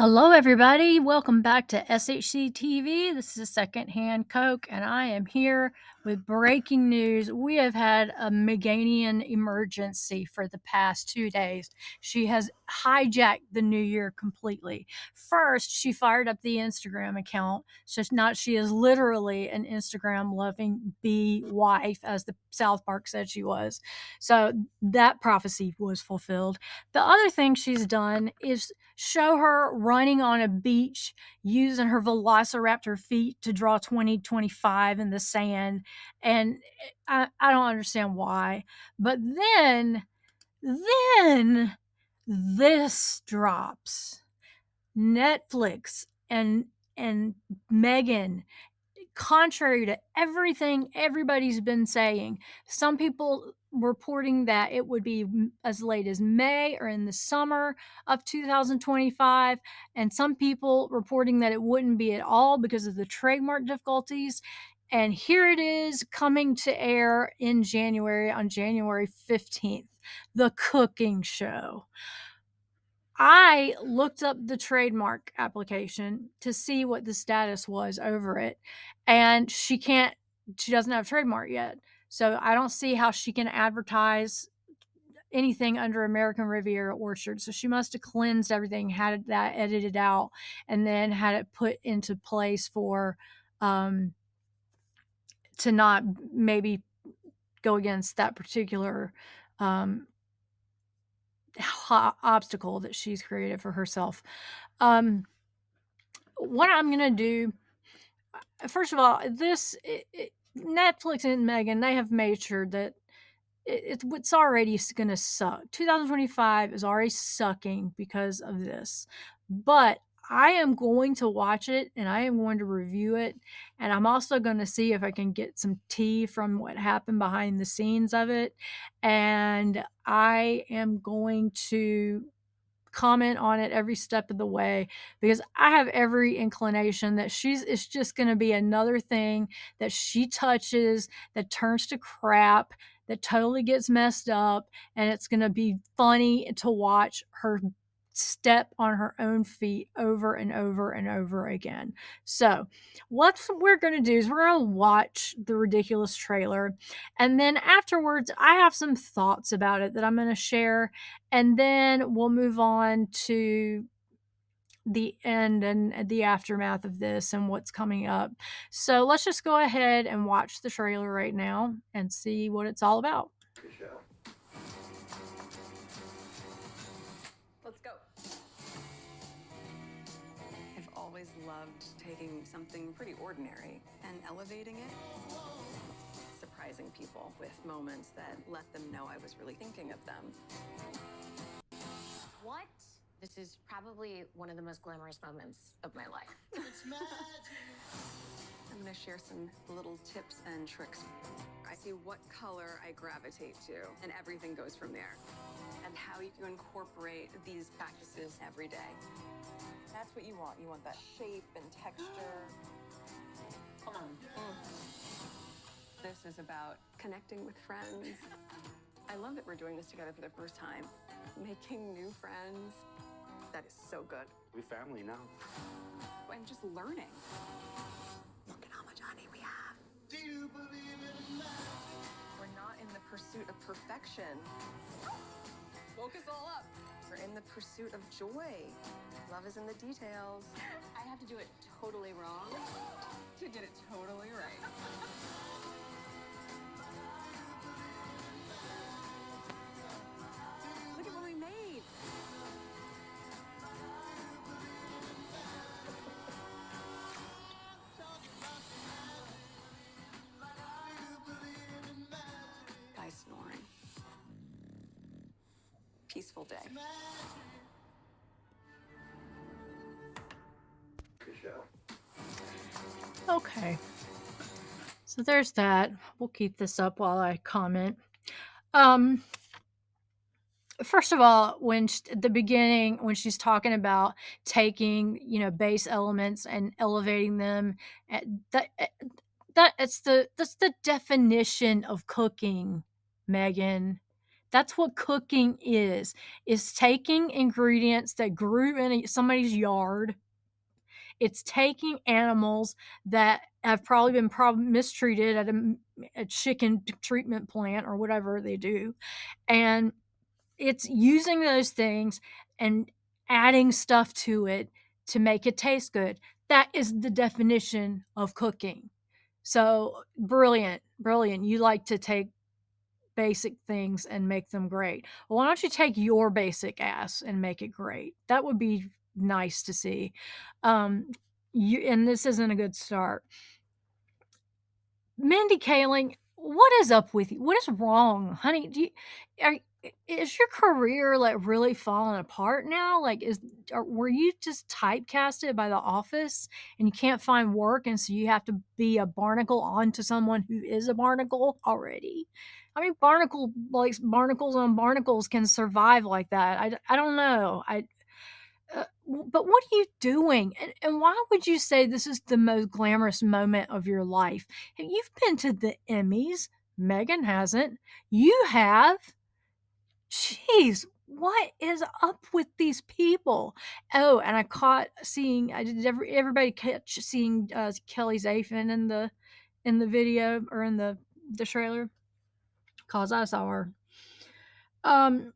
Hello, everybody. Welcome back to SHC TV. This is Secondhand Coke, and I am here with breaking news. We have had a Meganian emergency for the past 2 days. She has hijacked the new year completely. First, she fired up the Instagram account. So now she is literally an Instagram loving bee wife, as the South Park said she was. So that prophecy was fulfilled. The other thing she's done is show her running on a beach using her velociraptor feet to draw 2025 in the sand. And I don't understand why. But then this drops. Netflix and Meghan, contrary to everything everybody's been saying, some people reporting that it would be as late as May or in the summer of 2025, and some people reporting that it wouldn't be at all because of the trademark difficulties. And here it is, coming to air in January, on January 15th, the cooking show. I looked up the trademark application to see what the status was over it, and she doesn't have a trademark yet. So I don't see how she can advertise anything under American Riviera Orchard. So she must have cleansed everything, had that edited out, and then had it put into place for to not maybe go against that particular obstacle that she's created for herself. What I'm going to do, first of all, Netflix and Megan, they have made sure that it's already going to suck. 2025 is already sucking because of this. But I am going to watch it and I am going to review it. And I'm also going to see if I can get some tea from what happened behind the scenes of it. And I am going to comment on it every step of the way, because I have every inclination that it's just going to be another thing that she touches that turns to crap, that totally gets messed up, and it's going to be funny to watch her step on her own feet over and over and over again. So what we're going to do is we're going to watch the ridiculous trailer, and then afterwards I have some thoughts about it that I'm going to share, and then we'll move on to the end and the aftermath of this and what's coming up. So let's just go ahead and watch the trailer right now and see what it's all about. Let's go. I've always loved taking something pretty ordinary and elevating it, surprising people with moments that let them know I was really thinking of them. What? This is probably one of the most glamorous moments of my life. It's magic. I'm going to share some little tips and tricks. I see what color I gravitate to, and everything goes from there. And how you can incorporate these practices every day. That's what you want. You want that shape and texture. Come on. This is about connecting with friends. I love that we're doing this together for the first time. Making new friends. That is so good. We're family now. And just learning. Look at how much honey we have. Do you believe in magic? We're not in the pursuit of perfection. Focus all up. We're in the pursuit of joy. Love is in the details. I have to do it totally wrong to get it totally right. Look at what we made. By snoring. Peaceful day. Good show. Okay. So there's that. We'll keep this up while I comment. First of all, at the beginning, when she's talking about taking, base elements and elevating them, that's the definition of cooking, Megan. That's what cooking is taking ingredients that grew in somebody's yard. It's taking animals that have probably been mistreated at a chicken treatment plant or whatever they do, and it's using those things and adding stuff to it to make it taste good. That is the definition of cooking. So, brilliant, brilliant. You like to take basic things and make them great. Well, why don't you take your basic ass and make it great? That would be nice to see. Um, and this isn't a good start. Mindy Kaling, what is up with you? What is wrong, honey? Are is your career like really falling apart now? Like, were you just typecasted by The Office and you can't find work, and so you have to be a barnacle onto someone who is a barnacle already? I mean, barnacles on barnacles can survive like that. I don't know. But what are you doing? And why would you say this is the most glamorous moment of your life? You've been to the Emmys. Meghan hasn't. You have. Jeez, what is up with these people? Oh, and I did everybody catch seeing Kelly Zafin in the video or in the trailer? Cause I saw her. Um,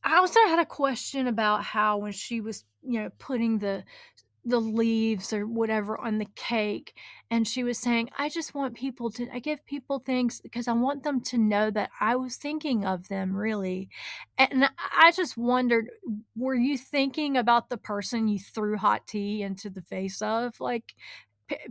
I also had a question about how when she was, putting the leaves or whatever on the cake, and she was saying, I give people things because I want them to know that I was thinking of them, really. And I just wondered, were you thinking about the person you threw hot tea into the face of? Like,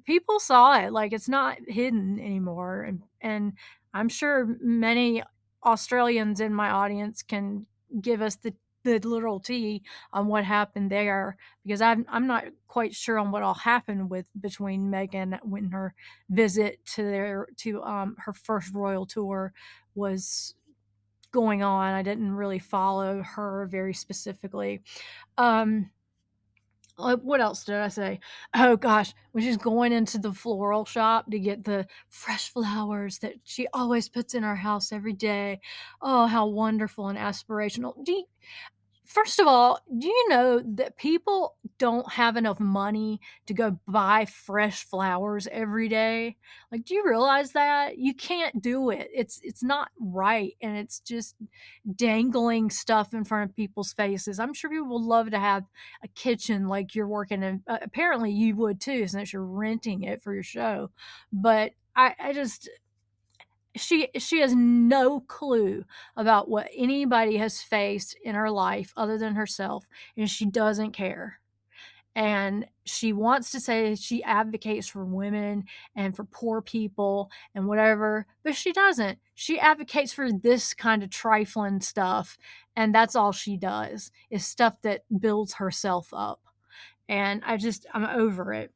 people saw it, like, it's not hidden anymore, and I'm sure many Australians in my audience can give us the literal tea on what happened there, because I'm not quite sure on what all happened with between Meghan when her visit to her first royal tour was going on. I didn't really follow her very specifically. Um, what else did I say? Oh gosh, when she's going into the floral shop to get the fresh flowers that she always puts in our house every day. Oh, how wonderful and aspirational. First of all, do you know that people don't have enough money to go buy fresh flowers every day? Like, do you realize that? You can't do it. It's not right, and it's just dangling stuff in front of people's faces. I'm sure people would love to have a kitchen like you're working in. Apparently, you would too, since you're renting it for your show. But I just she has no clue about what anybody has faced in her life other than herself, and she doesn't care. And she wants to say she advocates for women and for poor people and whatever, but she doesn't. She advocates for this kind of trifling stuff, and that's all she does is stuff that builds herself up. And I'm over it.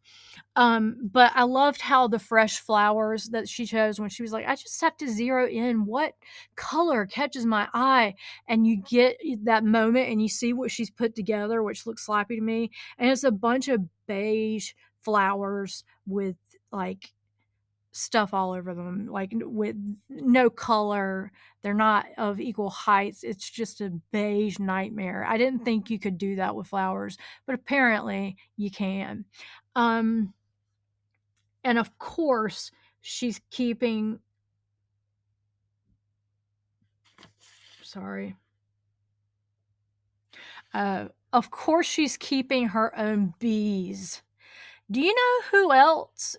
But I loved how the fresh flowers that she chose when she was like, I just have to zero in what color catches my eye. And you get that moment and you see what she's put together, which looks sloppy to me. And it's a bunch of beige flowers with like stuff all over them, like with no color. They're not of equal heights. It's just a beige nightmare. I didn't think you could do that with flowers, but apparently you can. Um, and of course, she's keeping sorry. Of course she's keeping her own bees. Do you know who else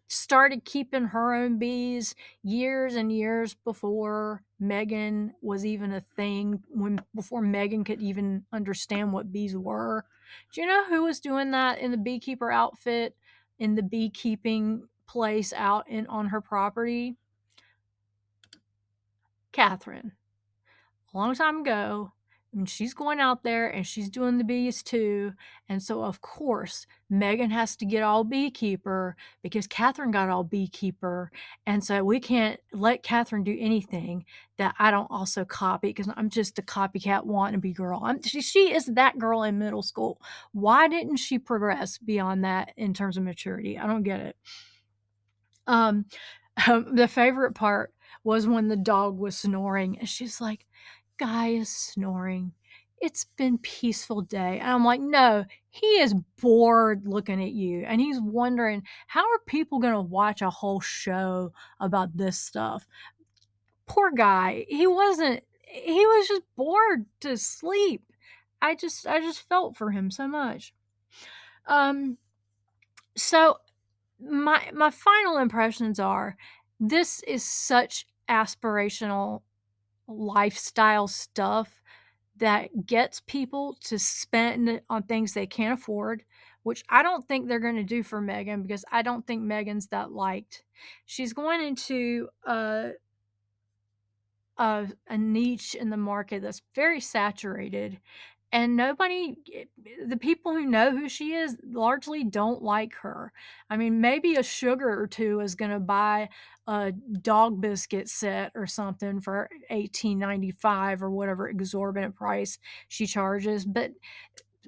started keeping her own bees years and years before Meghan was even a thing, when before Meghan could even understand what bees were? Do you know who was doing that in the beekeeper outfit in the beekeeping place out in on her property? Catherine. A long time ago, and she's going out there and she's doing the bees too. And so, of course, Meghan has to get all beekeeper because Catherine got all beekeeper. And so we can't let Catherine do anything that I don't also copy because I'm just a copycat wannabe girl. She is that girl in middle school. Why didn't she progress beyond that in terms of maturity? I don't get it. Um, the favorite part was when the dog was snoring, and she's like, "Guy is snoring. It's been peaceful day." And I'm like, "No, he is bored looking at you, and he's wondering, how are people gonna watch a whole show about this stuff?" Poor guy. He was just bored to sleep. I just felt for him so much. Um, so my final impressions are, this is such aspirational lifestyle stuff that gets people to spend on things they can't afford, which I don't think they're gonna do for Meghan, because I don't think Meghan's that liked. She's going into a niche in the market that's very saturated, and the people who know who she is largely don't like her. I mean, maybe a sugar or two is gonna buy a dog biscuit set or something for 18.95 or whatever exorbitant price she charges, but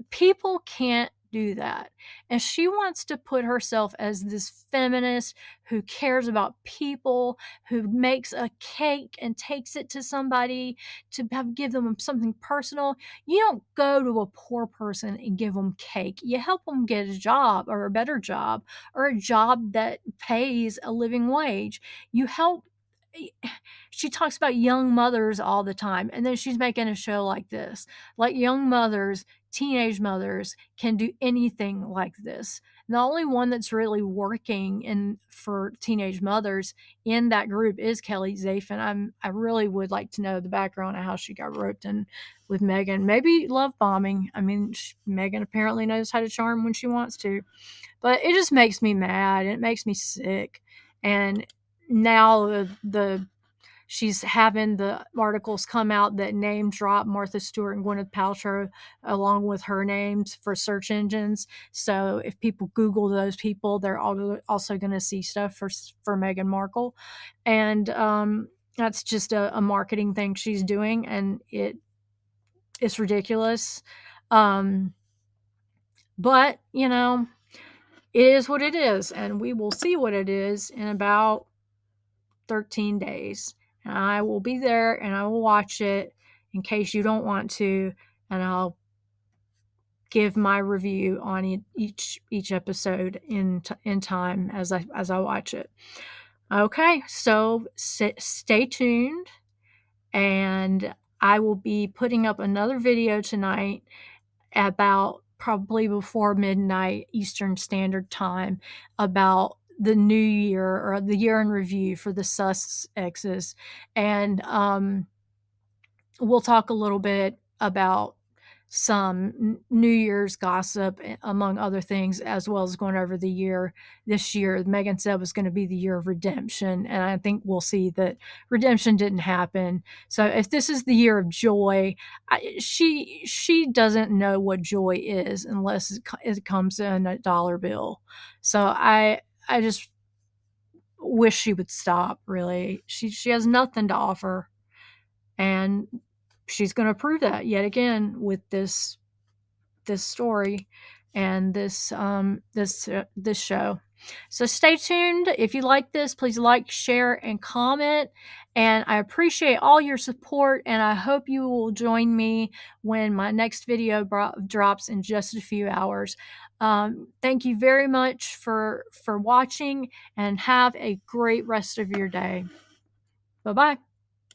people can't do that. And she wants to put herself as this feminist who cares about people, who makes a cake and takes it to somebody to give them something personal. You don't go to a poor person and give them cake. You help them get a job, or a better job, or a job that pays a living wage. You help. She talks about young mothers all the time, and then she's making a show like this. Like, young mothers, teenage mothers can do anything like this. The only one that's really working for teenage mothers in that group is Kelly Zafin. I really would like to know the background of how she got roped in with Meghan. Maybe love bombing. I mean, Meghan apparently knows how to charm when she wants to, but it just makes me mad. It makes me sick. And now she's having the articles come out that name drop Martha Stewart and Gwyneth Paltrow along with her names for search engines. So if people Google those people, they're also going to see stuff for Meghan Markle, and that's just a marketing thing she's doing, and it's ridiculous. Um, but it is what it is, and we will see what it is in about 13 days. And I will be there and I will watch it in case you don't want to, and I'll give my review on each episode in time as I watch it. Okay, so stay tuned, and I will be putting up another video tonight about probably before midnight Eastern Standard Time about the new year, or the year in review for the Sussexes. And we'll talk a little bit about some New Year's gossip, among other things, as well as going over the year. This year, Meghan said, was going to be the year of redemption, and I think we'll see that redemption didn't happen. So if this is the year of joy, she doesn't know what joy is unless it comes in a dollar bill. So I just wish she would stop. Really, she has nothing to offer, and she's going to prove that yet again with this story and this show. So stay tuned. If you like this, please like, share, and comment. And I appreciate all your support, and I hope you will join me when my next video drops in just a few hours. Thank you very much for watching, and have a great rest of your day. Bye bye.